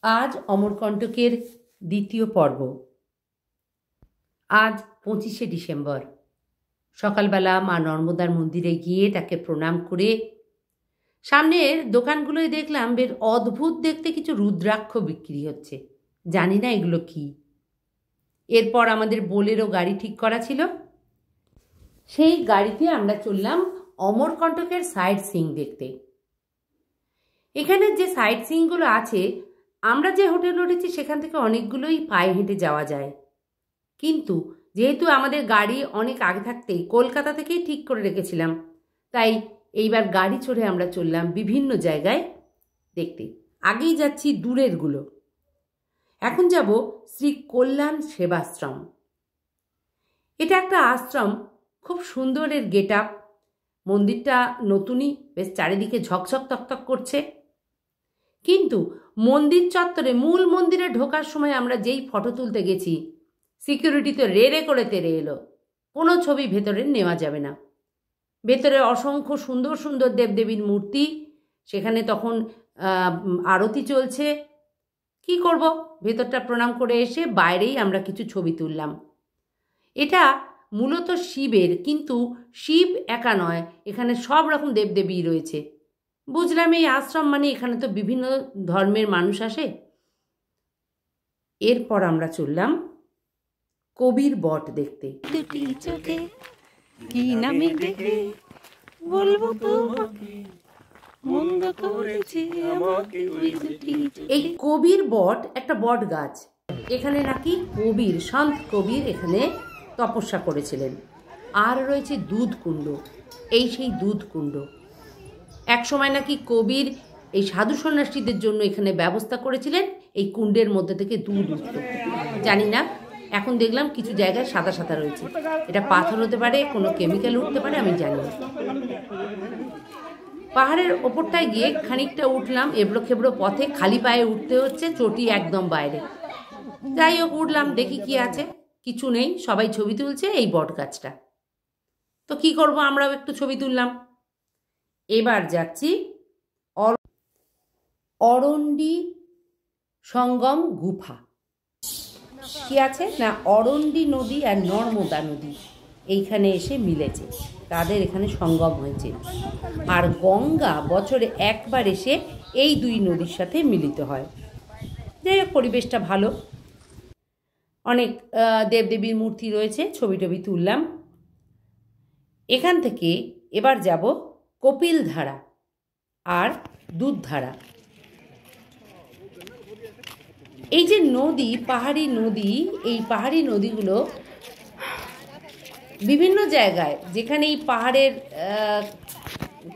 आज अमरकंटकेर द्वितीय पर्व। आज 25शे डिसेम्बर सकालबेला मा नर्मदार मंदिरे गिये ताके प्रणाम करे सामनेर दोकानगुलोय देखलाम बेश अद्भुत देखते किछु रुद्राक्ष बिक्री होच्छे। जानि ना एगुलो कि। एरपर आमादेर बोलेरो गाड़ी ठीक करा छिलो, सेई गाड़ीते आमरा चललाम अमरकंटकेर साइट सीइंग देखते। एखाने जे साइट सीइंगगुलो आछे আমরা যে হোটেলে উঠেছি সেখান থেকে অনেকগুলোই পায়ে হেঁটে যাওয়া যায়, কিন্তু যেহেতু আমাদের গাড়ি অনেক আগে থাকতেই কলকাতা থেকেই ঠিক করে রেখেছিলাম, তাই এইবার গাড়ি চড়ে আমরা চললাম বিভিন্ন জায়গায় দেখতে। আগেই যাচ্ছি দূরেরগুলো। এখন যাব শ্রী কল্যাণ সেবাশ্রম। এটা একটা আশ্রম, খুব সুন্দরের গেট আপ। মন্দিরটা নতুনই, বেশ চারিদিকে ঝকঝক তকতক করছে। কিন্তু মন্দির চত্বরে মূল মন্দিরে ঢোকার সময় আমরা যেই ফটো তুলতে গেছি, সিকিউরিটি তো রে করে তেড়ে এলো, কোনো ছবি ভেতরে নেওয়া যাবে না। ভেতরে অসংখ্য সুন্দর সুন্দর দেবদেবীর মূর্তি, সেখানে তখন আরতি চলছে। কি করব, ভেতরটা প্রণাম করে এসে বাইরেই আমরা কিছু ছবি তুললাম। এটা মূলত শিবের, কিন্তু শিব একা নয়, এখানে সব রকম দেবদেবী রয়েছে। বুঝলাম এই আশ্রম মানে এখানে তো বিভিন্ন ধর্মের মানুষ আসে। এরপর আমরা চললাম কবির বট দেখতে। এই কবির বট একটা বট গাছ। এখানে নাকি কবির, সন্ত কবির এখানে তপস্যা করেছিলেন। আর রয়েছে দুধ কুণ্ড, এই সেই দুধ কুণ্ড। এক সময় নাকি কবির এই সাধু সন্ন্যাসীদের জন্য এখানে ব্যবস্থা করেছিলেন, এই কুণ্ডের মধ্যে থেকে দুধ উঠত। জানি না, এখন দেখলাম কিছু জায়গায় সাদা সাদা রয়েছে। এটা পাথর হতে পারে, কোনো কেমিক্যাল উঠতে পারে, আমি জানি না। পাহাড়ের ওপরটায় গিয়ে খানিকটা উঠলাম, এবড়ো খেবড়ো পথে, খালি পায়ে উঠতে হচ্ছে, চটি একদম বাইরে। যাই হোক, উঠলাম, দেখি কি আছে। কিছু নেই, সবাই ছবি তুলছে এই বট গাছটা। তো কি করব, আমরাও একটু ছবি তুললাম। এবার যাচ্ছি অরণ্ডি সঙ্গম গুফা। কি আছে না, অরণ্ডি নদী আর নর্মদা নদী এইখানে এসে মিলেছে, তাদের এখানে সঙ্গম হয়েছে। আর গঙ্গা বছরে একবার এসে এই দুই নদীর সাথে মিলিত হয়। যাই হোক, পরিবেশটা ভালো, অনেক দেবদেবীর মূর্তি রয়েছে, ছবি টবি তুললাম। এখান থেকে এবার যাব কপিলধারা আর দুধধারা। এই যে নদী, পাহাড়ি নদী, এই পাহাড়ি নদীগুলো বিভিন্ন জায়গায়, যেখানে এই পাহাড়ের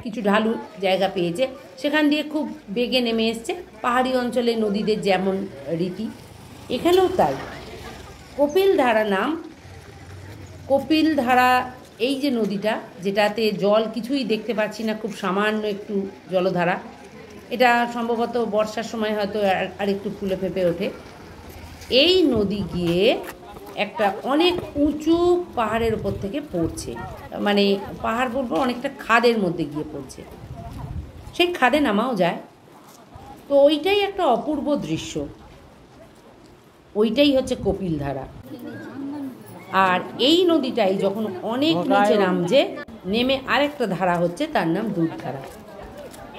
কিছু ঢালু জায়গা পেয়েছে, সেখান দিয়ে খুব বেগে নেমে এসছে। পাহাড়ি অঞ্চলে নদীদের যেমন রীতি, এখানেও তাই। কপিলধারা নাম, কপিলধারা এই যে নদীটা, যেটাতে জল কিছুই দেখতে পাচ্ছি না, খুব সামান্য একটু জলধারা। এটা সম্ভবত বর্ষার সময় হয়তো আর একটু ফুলে ফেঁপে ওঠে। এই নদী গিয়ে একটা অনেক উঁচু পাহাড়ের ওপর থেকে পড়ছে, মানে পাহাড় বলবো, অনেকটা খাদের মধ্যে গিয়ে পড়ছে। সেই খাদে নামাও যায়। তো ওইটাই একটা অপূর্ব দৃশ্য, ওইটাই হচ্ছে কপিলধারা। আর এই নদীটাই যখন অনেক নিচে নামছে, নেমে আরেকটা ধারা হচ্ছে, তার নাম দুধধারা।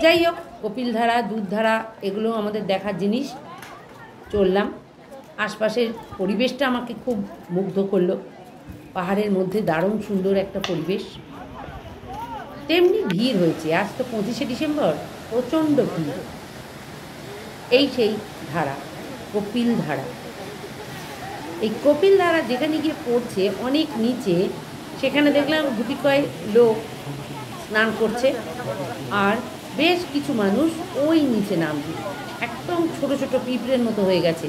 যাই হোক, কপিলধারা, দুধধারা এগুলো আমাদের দেখার জিনিস। চললাম, আশপাশের পরিবেশটা আমাকে খুব মুগ্ধ করলো। পাহাড়ের মধ্যে দারুণ সুন্দর একটা পরিবেশ। তেমনি ভিড় হয়েছে, আজ তো 25শে ডিসেম্বর, প্রচণ্ড ভিড়। এই সেই ধারা, কপিলধারা। এই কপিলধারা যেখানে গিয়ে পড়ছে অনেক নিচে, সেখানে দেখলাম গুটি কয়েক লোক স্নান করছে, আর বেশ কিছু মানুষ ওই নিচে নামছে। একদম ছোট ছোট পিঁপড়ের মতো হয়ে গেছে।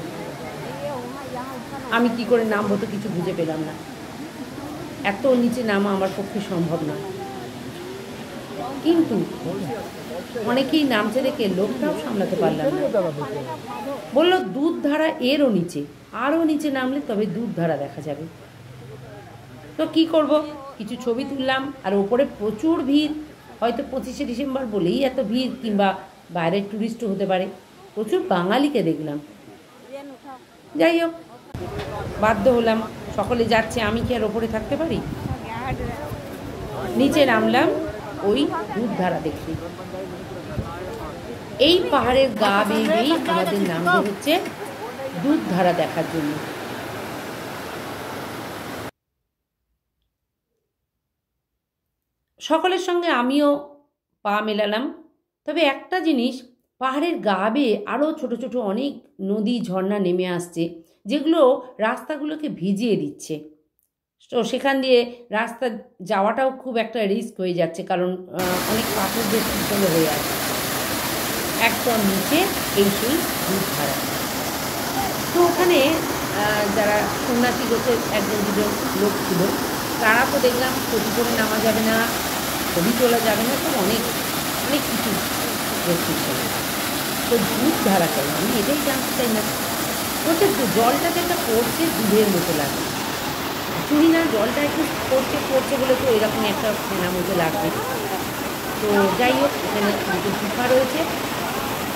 আমি কি করে নামবো তো কিছু বুঝে পেলাম না। এত নিচে নামা আমার পক্ষে সম্ভব না, কিন্তু অনেকেই নামছে দেখে লোকটাও সামলাতে পারলাম না। বললো দুধধারা এরও নিচে, আরও নিচে নামলে তবে দুধধারা দেখা যাবে। তো কি করব, কিছু ছবি তুললাম। আর ওপরে প্রচুর ভিড়, হয়তো 25শে ডিসেম্বর বলেই এত ভিড়, কিংবা বাইরের ট্যুরিস্টও হতে পারে। প্রচুর বাঙালিকে দেখলাম। যাই হোক, বাধ্য হলাম, সকলে যাচ্ছে, আমি কি আর ওপরে থাকতে পারি? নিচে নামলাম ওই দুধধারা দেখতে। এই পাহাড়ের গা বেয়েই আমাদের নামতে হচ্ছে দুধধারা দেখার জন্য। সকলের সঙ্গে আমিও পা মেলালাম। তবে একটা জিনিস, পাহাড়ের গা বেয়ে আরও ছোটো ছোটো অনেক নদী ঝর্ণা নেমে আসছে, যেগুলো রাস্তাগুলোকে ভিজিয়ে দিচ্ছে। তো সেখান দিয়ে রাস্তা যাওয়াটাও খুব একটা রিস্ক হয়ে যাচ্ছে, কারণ অনেক পাথর দিয়ে পিছলে হয়ে আছে। একদম নিচে এই সেই দুধধারা। তো ওখানে যারা সন্ন্যাসী গোছের একজন দুজন লোক ছিল, তারা তো দেখলাম ছবি করে নামা যাবে না, ছবি তোলা যাবে না, সব অনেক অনেক কিছু রেস্ট্রিকশন। তো দুধধারা কেন, আমি এটাই জানতে চাই না। বলছে জলটা যেটা পড়ছে দুধের মতো লাগে। চুরি না, জলটা একটু পড়ছে পড়ছে বলে তো এরকম একটা ফেনা মতো লাগবে। তো যাই হোক, এখানে দুটো গুফা রয়েছে,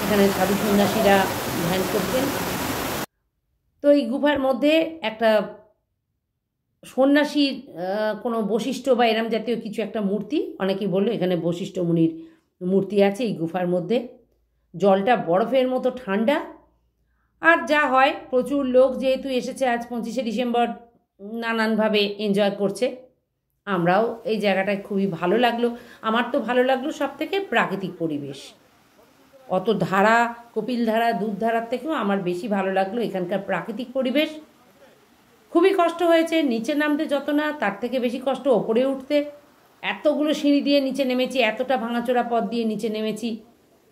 এখানে সাধু সন্ন্যাসীরা ধ্যান করতেন। তো এই গুফার মধ্যে একটা সন্ন্যাসীর কোনো বৈশিষ্ট্য বা এরম জাতীয় কিছু একটা মূর্তি, অনেকেই বললো এখানে বশিষ্ঠ মুনির মূর্তি আছে এই গুফার মধ্যে। জলটা বরফের মতো ঠান্ডা। আর যা হয়, প্রচুর লোক যেহেতু এসেছে আজ 25শে ডিসেম্বর, নানানভাবে এনজয় করছে। আমরাও এই জায়গাটায় খুবই ভালো লাগলো। আমার তো ভালো লাগলো সব থেকে প্রাকৃতিক পরিবেশ। অত ধারা, কপিল ধারা, দুধধারার থেকেও আমার বেশি ভালো লাগলো এখানকার প্রাকৃতিক পরিবেশ। খুবই কষ্ট হয়েছে নিচে নামতে, যত না তার থেকে বেশি কষ্ট ওপরে উঠতে। এতগুলো সিঁড়ি দিয়ে নিচে নেমেছি, এতটা ভাঙাচোরা পথ দিয়ে নিচে নেমেছি,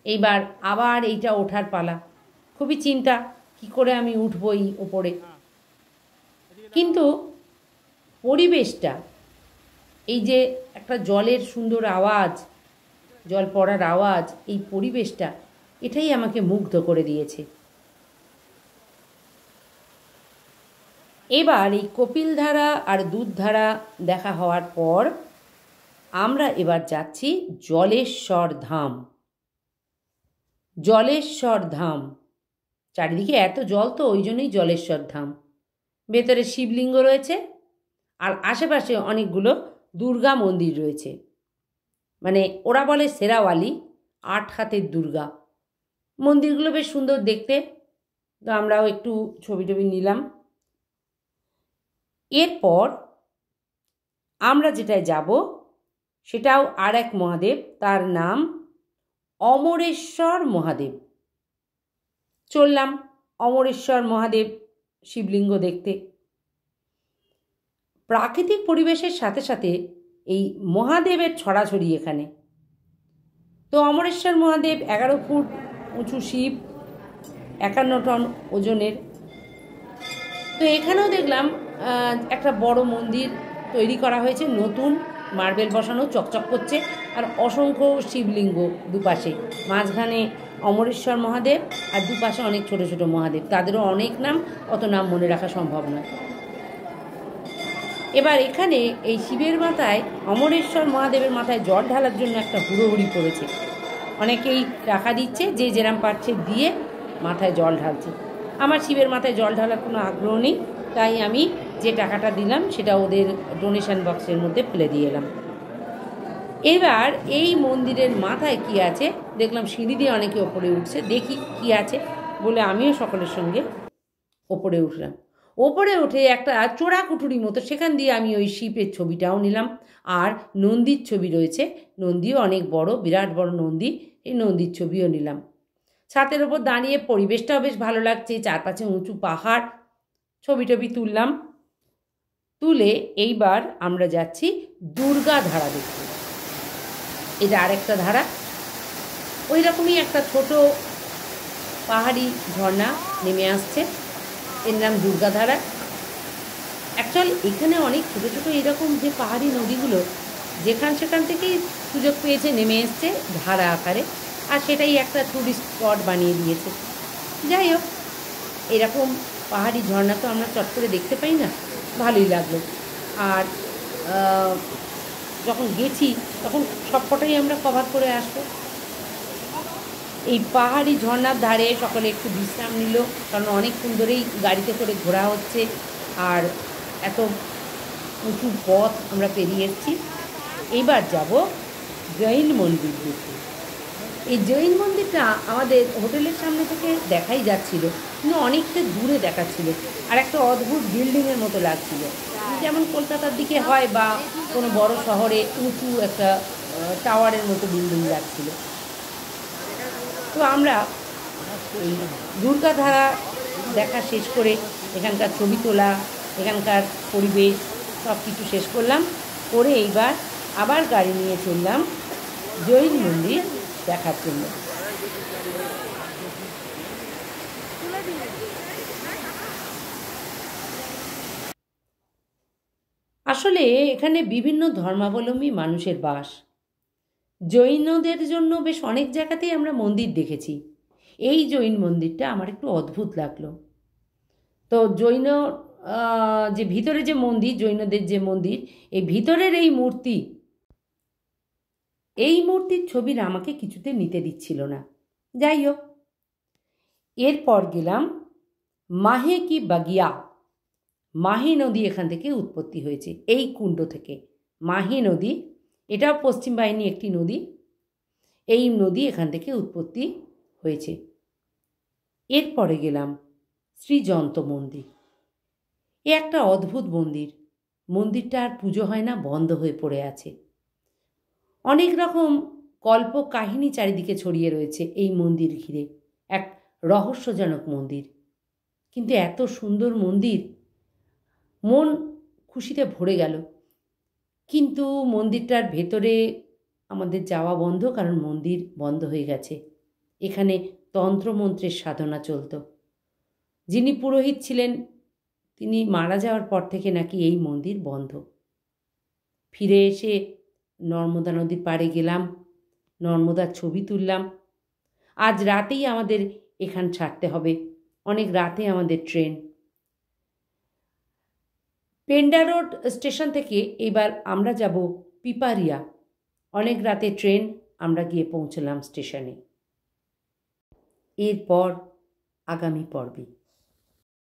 এইবার আবার এইটা ওঠার পালা। খুবই চিন্তা, কি করে আমি উঠবো এই ওপরে। কিন্তু পরিবেশটা, এই যে একটা জলের সুন্দর আওয়াজ, জল পড়ার আওয়াজ, এই পরিবেশটা, এটাই আমাকে মুগ্ধ করে দিয়েছে। এবার এই কপিলধারা আর দুধধারা দেখা হওয়ার পর আমরা এবার যাচ্ছি জলেশ্বর ধাম। জলেশ্বর ধাম, চারিদিকে এত জল, তো ওই জন্যই জলেশ্বর ধাম। ভেতরে শিবলিঙ্গ রয়েছে, আর আশেপাশে অনেকগুলো দুর্গা মন্দির রয়েছে। মানে ওরা বলে শেরাওয়ালি, 8 হাতের দুর্গা। মন্দিরগুলো বেশ সুন্দর দেখতে, তো আমরাও একটু ছবি টবি নিলাম। এরপর আমরা যেটায় যাব সেটাও আর এক মহাদেব, তার নাম অমরেশ্বর মহাদেব। চললাম অমরেশ্বর মহাদেব শিবলিঙ্গ দেখতে। প্রাকৃতিক পরিবেশের সাথে সাথে এই মহাদেবের ছড়াছড়ি এখানে। তো অমরেশ্বর মহাদেব 11 ফুট উঁচু শিব, 51 টন ওজনের। তো এখানেও দেখলাম একটা বড় মন্দির তৈরি করা হয়েছে, নতুন মার্বেল বসানো, চকচক করছে, আর অসংখ্য শিবলিঙ্গ দুপাশে। মাঝখানে অমরেশ্বর মহাদেব, আর দুপাশে অনেক ছোট ছোট মহাদেব, তাদেরও অনেক নাম, অত নাম মনে রাখা সম্ভব নয়। এবার এখানে এই শিবের মাথায়, অমরেশ্বর মহাদেবের মাথায় জল ঢালার জন্য একটা হুড়োহুড়ি পড়েছে। অনেকেই টাকা দিচ্ছে, যে যেরাম পারছে দিয়ে মাথায় জল ঢালছে। আমার শিবের মাথায় জল ঢালার কোনো আগ্রহ নেই, তাই আমি যে টাকাটা দিলাম সেটা ওদের ডোনেশন বক্সের মধ্যে ফেলে দিয়ে এলাম। এবার এই মন্দিরের মাথায় কি আছে দেখলাম, সিঁড়ি দিয়ে অনেকে ওপরে উঠছে, দেখি কি আছে বলে আমিও সকলের সঙ্গে ওপরে উঠলাম। ওপরে উঠে একটা চোরা কুঠুরি মতো, সেখান দিয়ে আমি ওই শিবের ছবিটাও নিলাম। আর নন্দীর ছবি রয়েছে, নন্দীও অনেক বড়, বিরাট বড় নন্দী, এই নন্দীর ছবিও নিলাম। ছাদের ওপর দাঁড়িয়ে পরিবেশটাও বেশ ভালো লাগছে, চারপাশে উঁচু পাহাড়, ছবি টবি তুললাম। তুলে এইবার আমরা যাচ্ছি দুর্গা ধারা দেখতে। এটা আরেকটা ধারা, ওই রকমই একটা ছোট পাহাড়ি ঝর্ণা নেমে আসছে, এর নাম দুর্গা ধারা। অ্যাকচুয়ালি এখানে অনেক ছোটো ছোটো এরকম যে পাহাড়ি নদীগুলো সেখান থেকেই সুযোগ পেয়েছে, নেমে এসছে ধারা আকারে, আর সেটাই একটা টুরিস্ট স্পট বানিয়ে দিয়েছে। যাই হোক, এরকম পাহাড়ি ঝর্ণা তো আমরা চট করে দেখতে পাই না, ভালোই লাগলো। আর যখন গেছি তখন সবকটাই আমরা কভার করে আসবো। এই পাহাড়ি ঝর্ণার ধারে সকলে একটু বিশ্রাম নিল, কারণ অনেকক্ষণ ধরেই গাড়িতে করে ঘোরা হচ্ছে আর এত উঁচু পথ আমরা পেরিয়ে এসেছি। এইবার যাব জৈন মন্দির দেখতে। এই জৈন মন্দিরটা আমাদের হোটেলের সামনে থেকে দেখাই যাচ্ছিল, কিন্তু অনেকটা দূরে দেখাচ্ছিল, আর একটা অদ্ভুত বিল্ডিংয়ের মতো লাগছিল, যেমন কলকাতার দিকে হয় বা কোনো বড় শহরে উঁচু একটা টাওয়ারের মতো বিল্ডিং লাগছিল। তো আমরা এই দুর্গাধারা দেখা শেষ করে এখানকার ছবি তোলা, এখানকার পরিবেশ সব কিছু শেষ করলাম, করে এইবার আবার গাড়ি নিয়ে চললাম জৈন মন্দির দেখার জন্য। আসলে এখানে বিভিন্ন ধর্মাবলম্বী মানুষের বাস। জৈনদের জন্য বেশ অনেক জায়গাতেই আমরা মন্দির দেখেছি। এই জৈন মন্দিরটা আমার একটু অদ্ভুত লাগলো। তো জৈন যে ভিতরে যে মন্দির, জৈনদের যে মন্দির, এই ভিতরের এই মূর্তির ছবিটা আমাকে কিছুতে নিতে দিচ্ছিল না। যাই হোক, এরপর গেলাম মাহে কি বাগিয়া। মাহে নদী এখান থেকে উৎপত্তি হয়েছে, এই কুণ্ড থেকে। মাহে নদী, এটাও পশ্চিম বাহিনী একটি নদী। এই নদী এখান থেকে উৎপত্তি হয়েছে। এরপরে গেলাম শ্রীযন্ত মন্দির। এ একটা অদ্ভুত মন্দির। মন্দিরটা আর পুজো হয় না, বন্ধ হয়ে পড়ে আছে। অনেক রকম কল্প কাহিনী চারিদিকে ছড়িয়ে রয়েছে এই মন্দির ঘিরে। এক রহস্যজনক মন্দির, কিন্তু এত সুন্দর মন্দির, মন খুশিতে ভরে গেল। কিন্তু মন্দিরটার ভেতরে আমাদের যাওয়া বন্ধ, কারণ মন্দির বন্ধ হয়ে গেছে। এখানে তন্ত্রমন্ত্রের সাধনা চলত। যিনি পুরোহিত ছিলেন তিনি মারা যাওয়ার পর থেকে নাকি এই মন্দির বন্ধ। ফিরে এসে নর্মদা নদীর পাড়ে গেলাম, নর্মদার ছবি তুললাম। আজ রাতেই আমাদের এখান ছাড়তে হবে, অনেক রাতে আমাদের ট্রেন। পেন্ডা রোড স্টেশন থেকে এবার আমরা যাব পিপারিয়া। অনেক রাতে ট্রেন, আমরা গিয়ে পৌঁছলাম স্টেশনে। এরপর আগামী পর্বে।